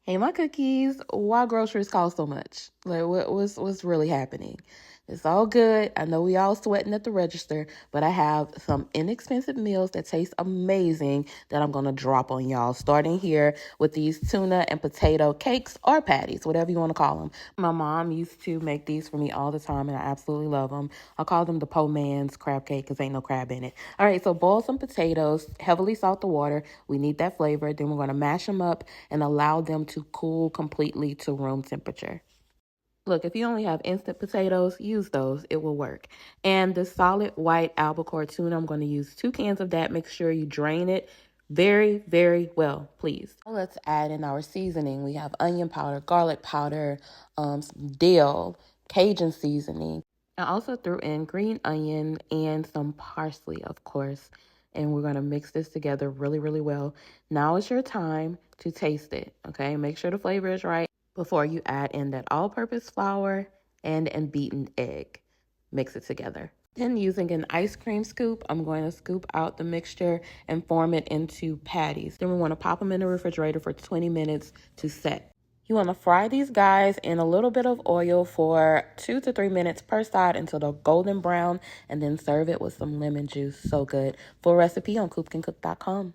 Hey, my cookies, why groceries cost so much? Like, what's really happening? It's all good. I know we all sweating at the register, but I have some inexpensive meals that taste amazing that I'm going to drop on y'all, starting here with these tuna and potato cakes or patties, whatever you want to call them. My mom used to make these for me all the time, and I absolutely love them. I call them the po' man's crab cake because ain't no crab in it. All right, so boil some potatoes, heavily salt the water. We need that flavor. Then we're going to mash them up and allow them to cool completely to room temperature. Look, if you only have instant potatoes, use those. It will work. And the solid white albacore tuna, I'm going to use 2 cans of that. Make sure you drain it very, very well, please. Let's add in our seasoning. We have onion powder, garlic powder, some dill, Cajun seasoning. I also threw in green onion and some parsley, of course. And we're going to mix this together really, really well. Now is your time to taste it, okay? Make sure the flavor is right before you add in that all-purpose flour and beaten egg. Mix it together. Then using an ice cream scoop, I'm going to scoop out the mixture and form it into patties. Then we want to pop them in the refrigerator for 20 minutes to set. You want to fry these guys in a little bit of oil for 2 to 3 minutes per side until they're golden brown, and then serve it with some lemon juice. So good. Full recipe on coopcancook.com.